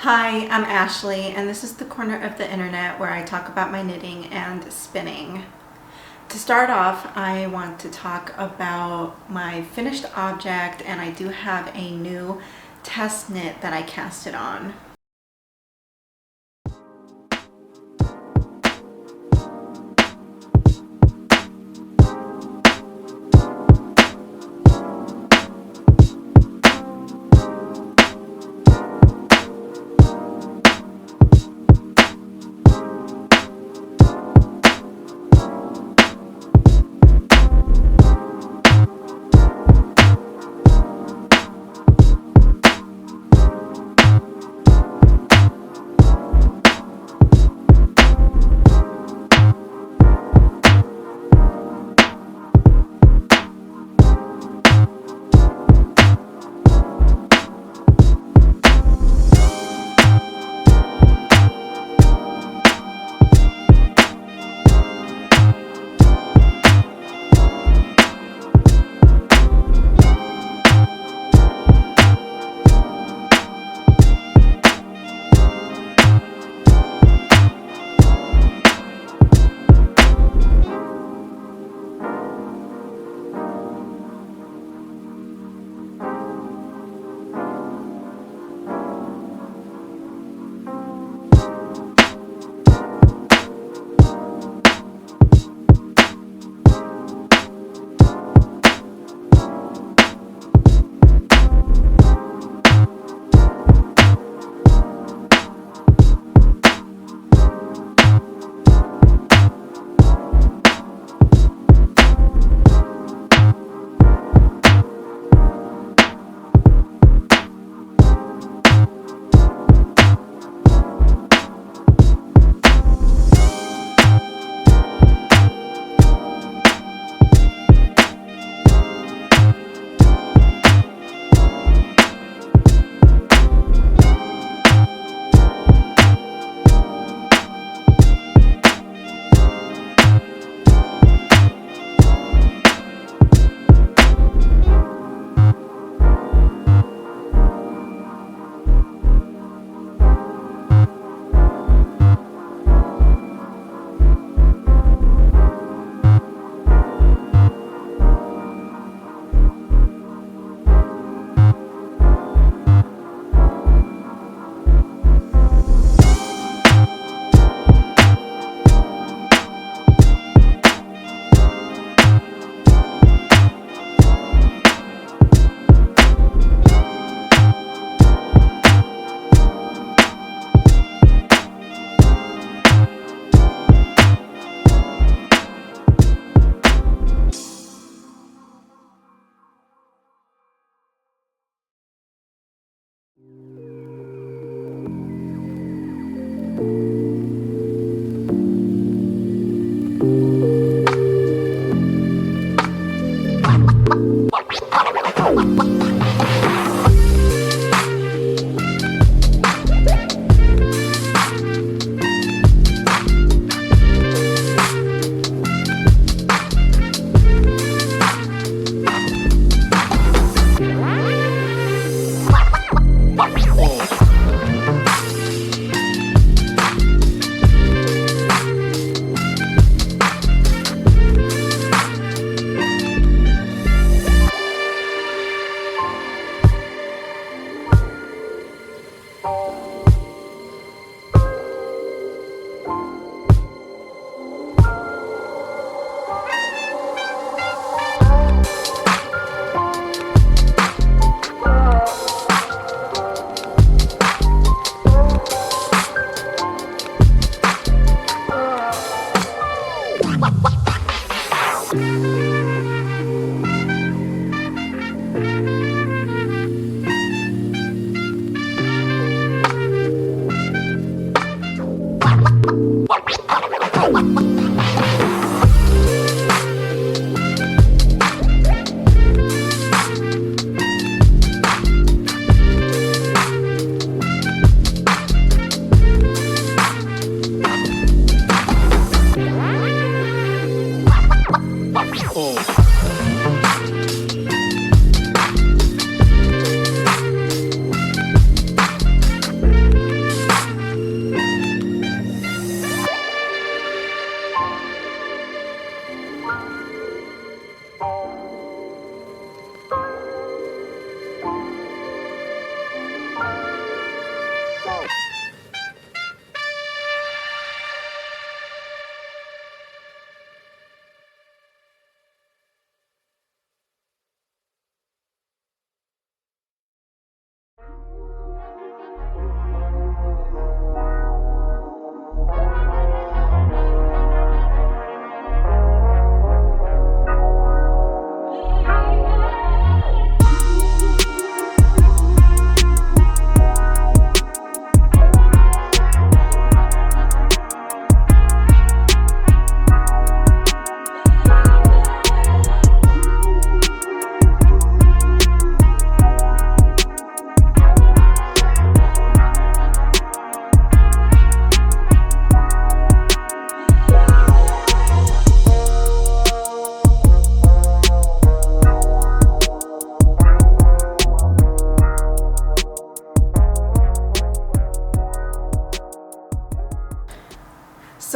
Hi, I'm Ashley, and this is the corner of the internet where I talk about my knitting and spinning. To start off, I want to talk about my finished object, and I do have a new test knit that I casted on.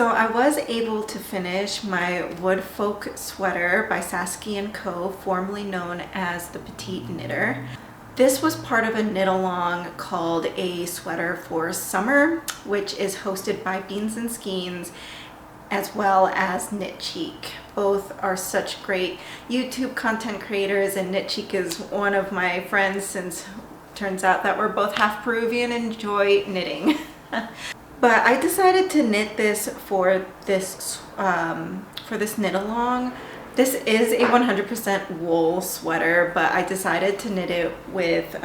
So I was able to finish my Woodfolk sweater by Sasky & Co., formerly known as the Petite Knitter. This was part of a knit along called A Sweater for Summer, which is hosted by Beans and Skeins as well as Knit Cheek. Both are such great YouTube content creators, and Knit Cheek is one of my friends since it turns out that we're both half Peruvian and enjoy knitting. But I decided to knit this for this knit along. This is a 100% wool sweater, but I decided to knit it with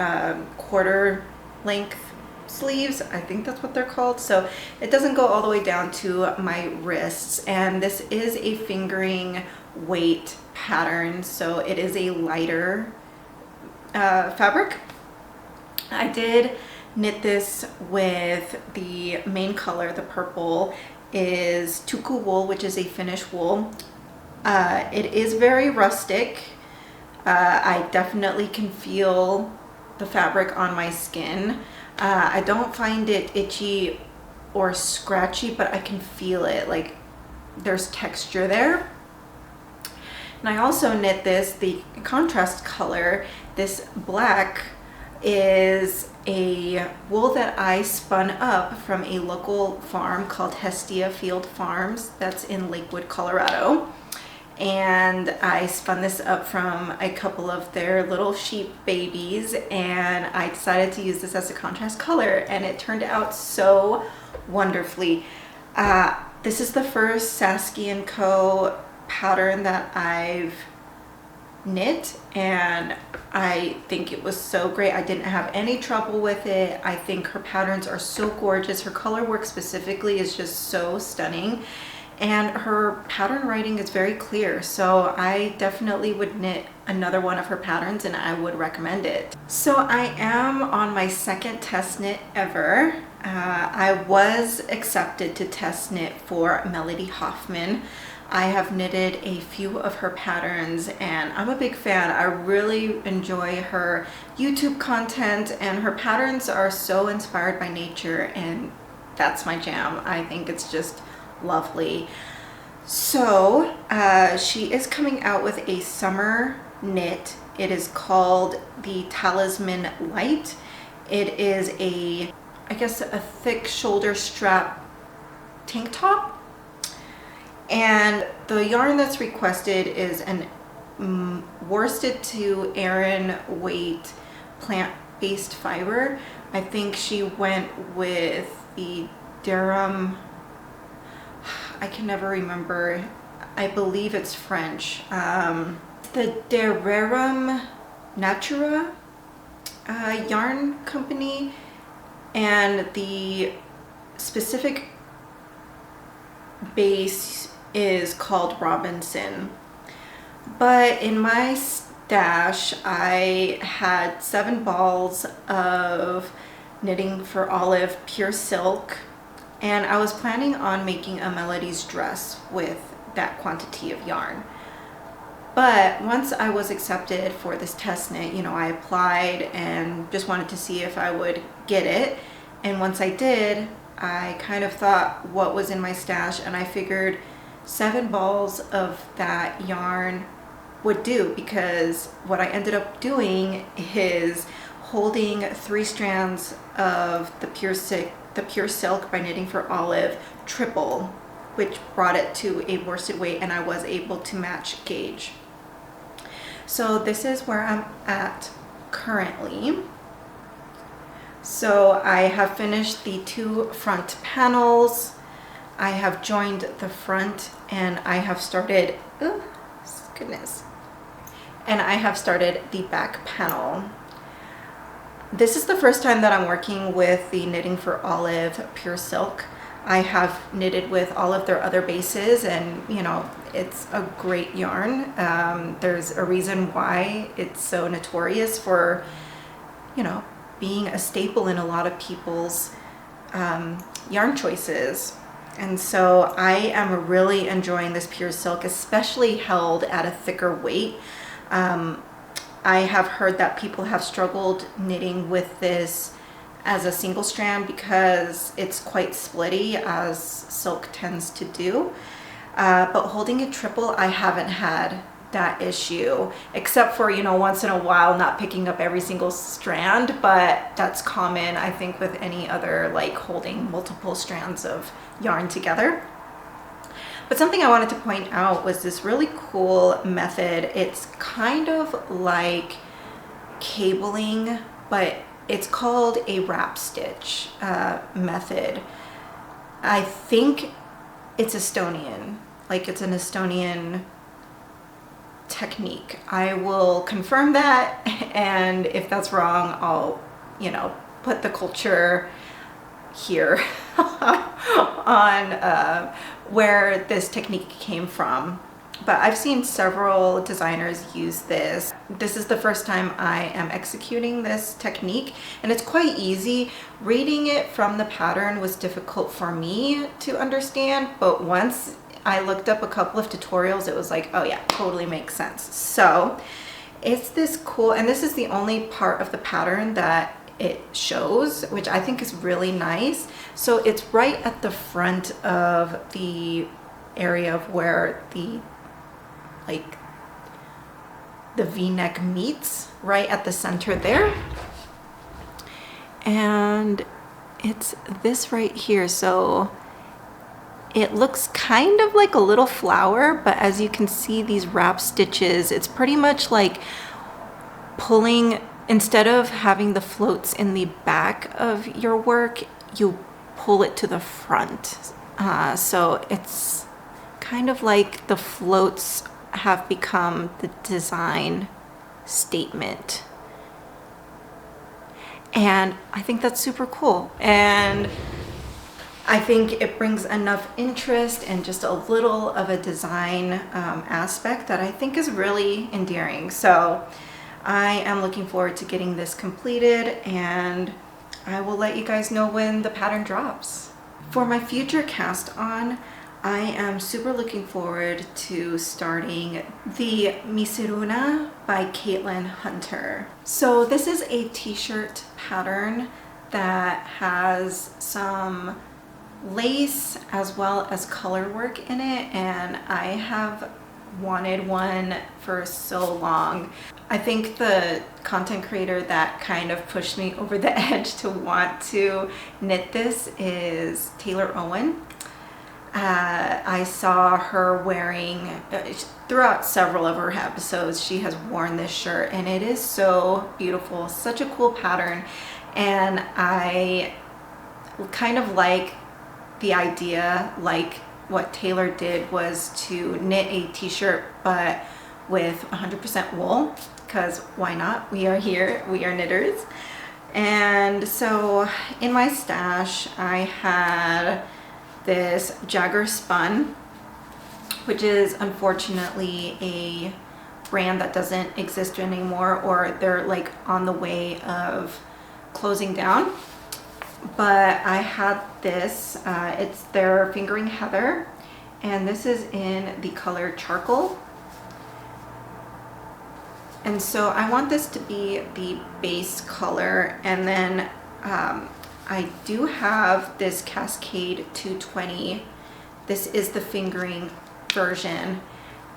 quarter length sleeves. I think that's what they're called. So it doesn't go all the way down to my wrists. And this is a fingering weight pattern, so it is a lighter fabric. I did knit this with the main color. The purple is Tuku wool, which is a Finnish wool. It is very rustic. I definitely can feel the fabric on my skin. I don't find it itchy or scratchy, but I can feel it, like there's texture there. And I also knit this, the contrast color, this black is a wool that I spun up from a local farm called Hestia Field Farms that's in Lakewood, Colorado. And I spun this up from a couple of their little sheep babies, and I decided to use this as a contrast color, and it turned out so wonderfully. This is the first Sasky & Co. pattern that I've knit, and I think it was so great. I didn't have any trouble with it. I think her patterns are so gorgeous. Her color work specifically is just so stunning, and her pattern writing is very clear. So I definitely would knit another one of her patterns, and I would recommend it. So I am on my second test knit ever. I was accepted to test knit for Melody Hoffman. I have knitted a few of her patterns, and I'm a big fan. I really enjoy her YouTube content, and her patterns are so inspired by nature, and that's my jam. I think it's just lovely. So she is coming out with a summer knit. It is called the Talisman Light. It is a, I guess, a thick shoulder strap tank top. And the yarn that's requested is an worsted to Aran weight plant-based fiber. I think she went with the Durham, I can never remember, I believe it's French. The Dererum Natura yarn company, and the specific base is called Robinson. But in my stash I had 7 balls of Knitting for Olive pure silk, and I was planning on making a Melody's dress with that quantity of yarn. But once I was accepted for this test knit, you know, I applied and just wanted to see if I would get it. And once I did, I kind of thought what was in my stash, and I figured 7 balls of that yarn would do, because what I ended up doing is holding 3 strands of the pure silk by Knitting for Olive triple, which brought it to a worsted weight, and I was able to match gauge. So this is where I'm at currently. So I have finished the 2 front panels. I have joined the front, and I have started, oh goodness, and I have started the back panel. This is the first time that I'm working with the Knitting for Olive pure silk. I have knitted with all of their other bases, and you know, it's a great yarn. There's a reason why it's so notorious for, you know, being a staple in a lot of people's yarn choices. And so I am really enjoying this pure silk, especially held at a thicker weight. I have heard that people have struggled knitting with this as a single strand because it's quite splitty, as silk tends to do. But holding it triple, I haven't had that issue, except for, you know, once in a while not picking up every single strand, but that's common, I think, with any other, like holding multiple strands of yarn together. But something I wanted to point out was this really cool method. It's kind of like cabling, but it's called a wrap stitch method. I think it's Estonian, like it's an Estonian technique. I will confirm that, and if that's wrong, I'll, you know, put the culture here on where this technique came from. But I've seen several designers use this. This is the first time I am executing this technique, and it's quite easy. Reading it from the pattern was difficult for me to understand, but once I looked up a couple of tutorials, it was like, oh yeah, totally makes sense. So it's this cool, and this is the only part of the pattern that it shows, which I think is really nice. So it's right at the front of the area of where the V-neck meets, right at the center there. And it's this right here. So it looks kind of like a little flower, but as you can see, these wrap stitches, it's pretty much like pulling, instead of having the floats in the back of your work, you pull it to the front. So it's kind of like the floats have become the design statement. And I think that's super cool. And I think it brings enough interest and just a little of a design aspect that I think is really endearing. So I am looking forward to getting this completed, and I will let you guys know when the pattern drops. For my future cast on, I am super looking forward to starting the Miseruna by Caitlin Hunter. So this is a t-shirt pattern that has some lace as well as color work in it, and I have wanted one for so long. I think the content creator that kind of pushed me over the edge to want to knit this is Taylor Owen. I saw her wearing, throughout several of her episodes, she has worn this shirt, and it is so beautiful, such a cool pattern. And I kind of like the idea, like what Taylor did was to knit a t-shirt but with 100% wool, because why not? We are here, we are knitters. And so in my stash I had this Jaggerspun, which is unfortunately a brand that doesn't exist anymore, or they're like on the way of closing down. But I had this, it's their Fingering Heather, and this is in the color Charcoal. And so I want this to be the base color, and then I do have this Cascade 220. This is the fingering version,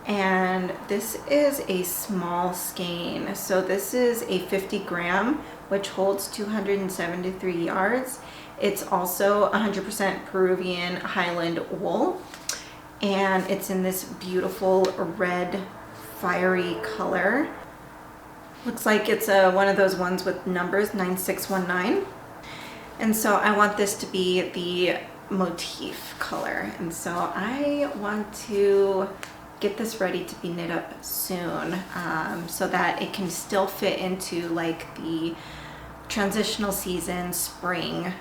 and this is a small skein. So this is a 50 gram, which holds 273 yards. It's also 100% Peruvian Highland wool, and it's in this beautiful red fiery color. Looks like it's one of those ones with numbers, 9619. And so I want this to be the motif color, and so I want to get this ready to be knit up soon, so that it can still fit into like the transitional season spring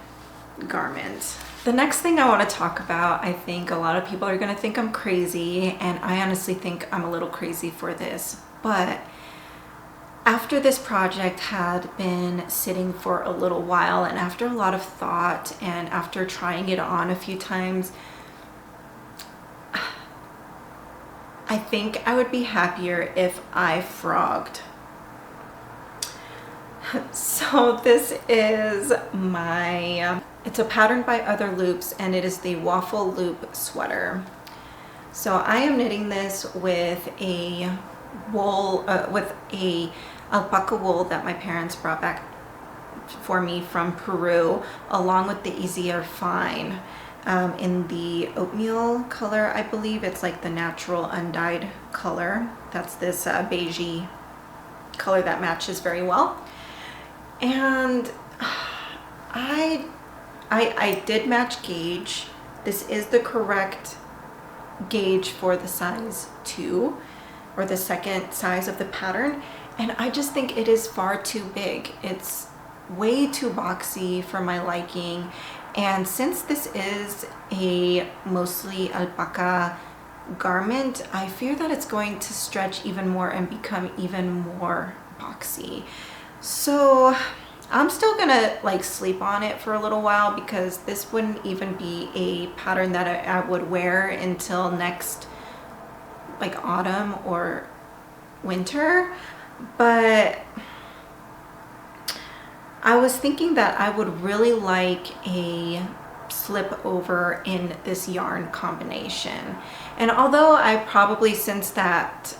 garment. The next thing I want to talk about, I think a lot of people are going to think I'm crazy, and I honestly think I'm a little crazy for this, but after this project had been sitting for a little while, and after a lot of thought, and after trying it on a few times, I think I would be happier if I frogged. So this is my, it's a pattern by Other Loops, and it is the waffle loop sweater. So I am knitting this with a wool, with a alpaca wool that my parents brought back for me from Peru, along with the Easier Fine in the oatmeal color, I believe. It's like the natural undyed color. That's this beigey color that matches very well. And I did match gauge. This is the correct gauge for the size 2, or the second size of the pattern, and I just think it is far too big. It's way too boxy for my liking, and since this is a mostly alpaca garment, I fear that it's going to stretch even more and become even more boxy. So I'm still gonna like sleep on it for a little while, because this wouldn't even be a pattern that I would wear until next like autumn or winter. But I was thinking that I would really like a slip over in this yarn combination. And although I probably, since that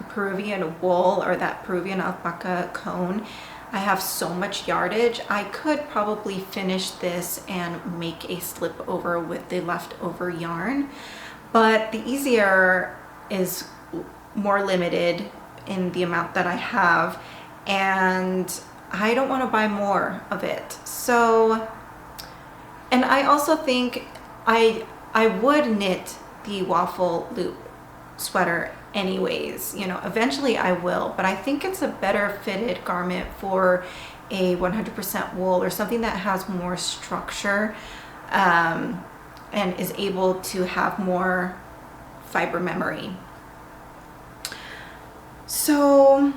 Peruvian wool, or that Peruvian alpaca cone, I have so much yardage, I could probably finish this and make a slip over with the leftover yarn. But the Easier is more limited in the amount that I have, and I don't want to buy more of it. So, and I also think I would knit the waffle loop sweater anyways, you know, eventually I will, but I think it's a better fitted garment for a 100% wool, or something that has more structure and is able to have more fiber memory. So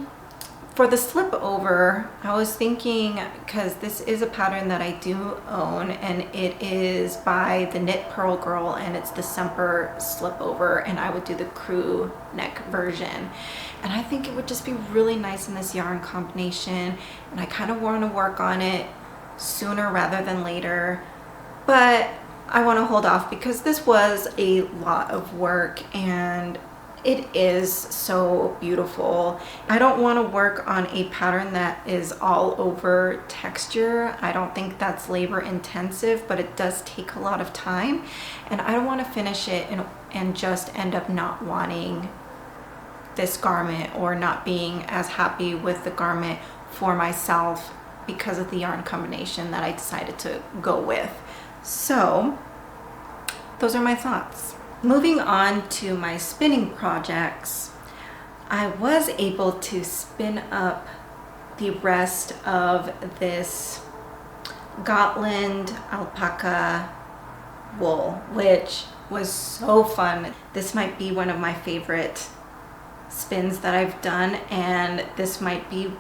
for the slip over, I was thinking, because this is a pattern that I do own, and it is by the Knit Pearl Girl, and it's the Semper slip over, and I would do the crew neck version. And I think it would just be really nice in this yarn combination, and I kind of want to work on it sooner rather than later, but I want to hold off because this was a lot of work, and it is so beautiful. I don't want to work on a pattern that is all over texture. I don't think that's labor intensive, but it does take a lot of time, and I don't want to finish it and just end up not wanting this garment, or not being as happy with the garment for myself because of the yarn combination that I decided to go with. So those are my thoughts. Moving on to my spinning projects, I was able to spin up the rest of this Gotland alpaca wool, which was so fun. This might be one of my favorite spins that I've done, and this might be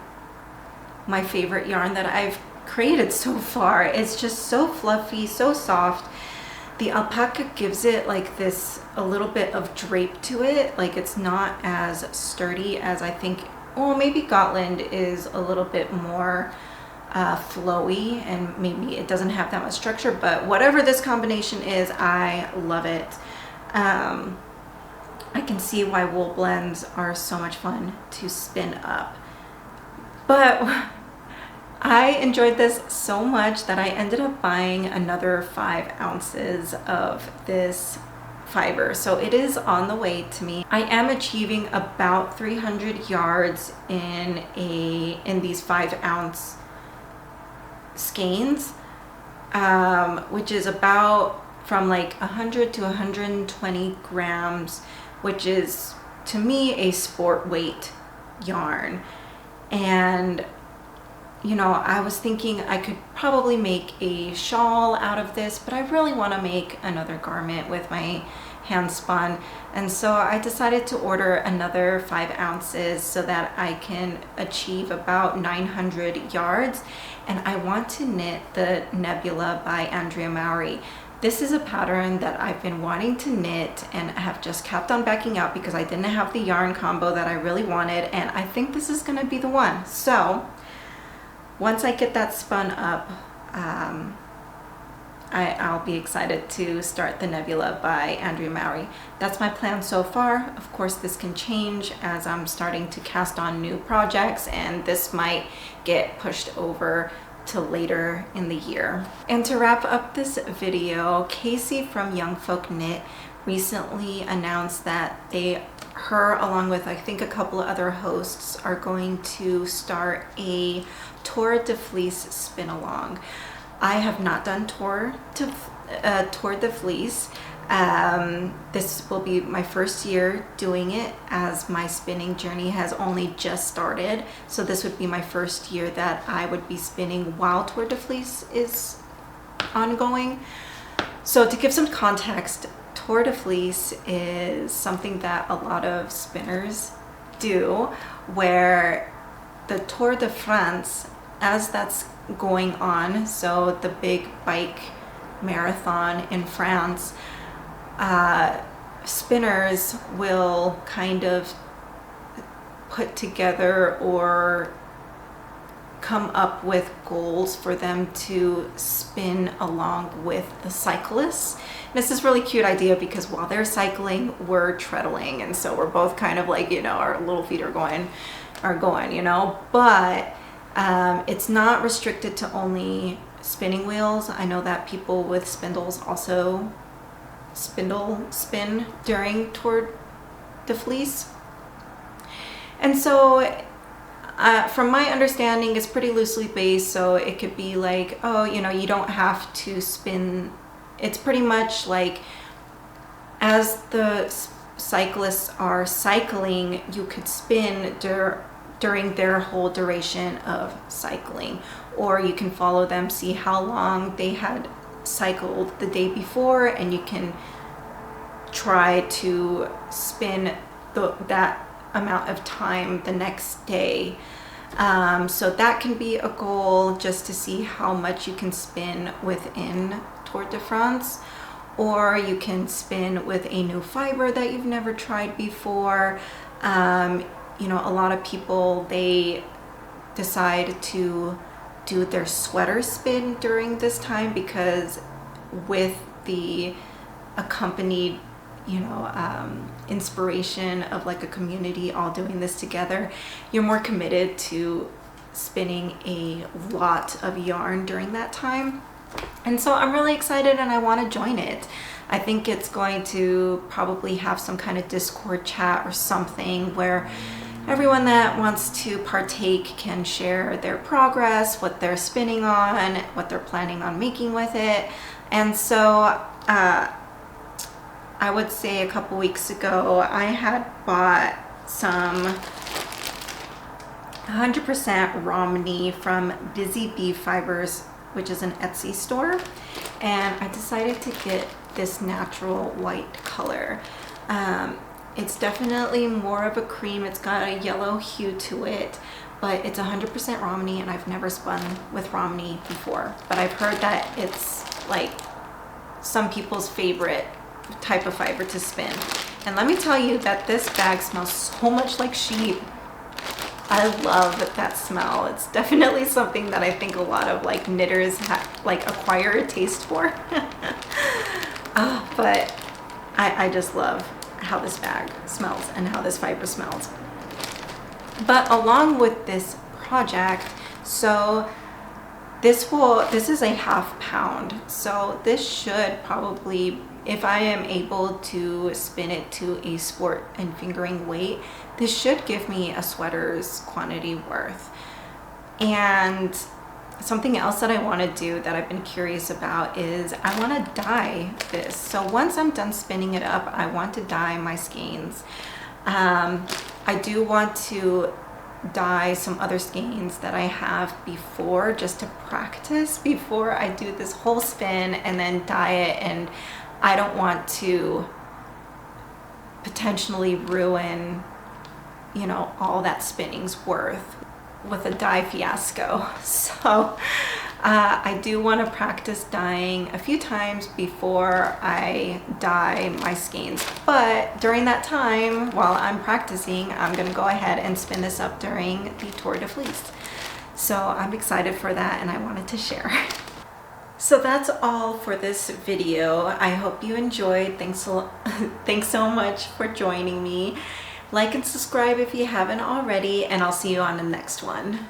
my favorite yarn that I've created so far. It's just so fluffy, so soft. The alpaca gives it like this, a little bit of drape to it. Like, it's not as sturdy as I think, well, maybe Gotland is a little bit more flowy, and maybe it doesn't have that much structure, but whatever this combination is, I love it. I can see why wool blends are so much fun to spin up. But I enjoyed this so much that I ended up buying another 5 ounces of this fiber. So it is on the way to me. I am achieving about 300 yards in these 5 ounce skeins, which is about from like 100 to 120 grams, which is to me a sport weight yarn. And you know, I was thinking I could probably make a shawl out of this, but I really want to make another garment with my hand spun. And so I decided to order another 5 ounces so that I can achieve about 900 yards. And I want to knit the Nebula by Andrea Mowry. This is a pattern that I've been wanting to knit, and I have just kept on backing out because I didn't have the yarn combo that I really wanted, and I think this is going to be the one. So once I get that spun up, I'll be excited to start the Nebula by Andrea Mowry. That's my plan so far. Of course, this can change as I'm starting to cast on new projects, and this might get pushed over to later in the year. And to wrap up this video, Casey from Young Folk Knit recently announced that her along with I think a couple of other hosts are going to start a Tour De Fleece spin along. I have not done Tour De Fleece. This will be my first year doing it, as my spinning journey has only just started. So this would be my first year that I would be spinning while Tour De Fleece is ongoing. So to give some context, Tour De Fleece is something that a lot of spinners do, where the Tour de France, as that's going on, so the big bike marathon in France, spinners will kind of put together or come up with goals for them to spin along with the cyclists. And it's this really cute idea because while they're cycling, we're treadling, and so we're both kind of like, you know, our little feet are going, you know, but it's not restricted to only spinning wheels. I know that people with spindles also spin during Tour De Fleece. And so from my understanding, it's pretty loosely based, so it could be like, oh, you know, you don't have to spin. It's pretty much like as the cyclists are cycling, you could spin during their whole duration of cycling, or you can follow them, see how long they had cycled the day before, and you can try to spin that amount of time the next day. So that can be a goal, just to see how much you can spin within Tour de France, or you can spin with a new fiber that you've never tried before. You know, a lot of people, they decide to do their sweater spin during this time, because with the accompanied, you know, inspiration of like a community all doing this together, you're more committed to spinning a lot of yarn during that time. And so I'm really excited and I want to join it. I think it's going to probably have some kind of Discord chat or something where everyone that wants to partake can share their progress, what they're spinning on, what they're planning on making with it. And so I would say a couple weeks ago, I had bought some 100% Romney from Busy Bee Fibers, which is an Etsy store, and I decided to get this natural white color. It's definitely more of a cream. It's got a yellow hue to it, but it's 100% Romney, and I've never spun with Romney before, but I've heard that it's like some people's favorite type of fiber to spin. And let me tell you that this bag smells so much like sheep. I love that smell. It's definitely something that I think a lot of like knitters like acquire a taste for. But I just love how this bag smells and how this fiber smells. But along with this project, so this is a ½ pound, so this should probably, if I am able to spin it to a sport and fingering weight, this should give me a sweater's quantity worth. And something else that I want to do that I've been curious about is I want to dye this. So once I'm done spinning it up, I want to dye my skeins. I do want to dye some other skeins that I have before, just to practice before I do this whole spin and then dye it. And I don't want to potentially ruin, you know, all that spinning's worth with a dye fiasco. So I do want to practice dyeing a few times before I dye my skeins. But during that time, while I'm practicing, I'm going to go ahead and spin this up during the Tour de Fleece. So I'm excited for that and I wanted to share. So that's all for this video. I hope you enjoyed. Thanks so much for joining me. Like and subscribe if you haven't already, and I'll see you on the next one.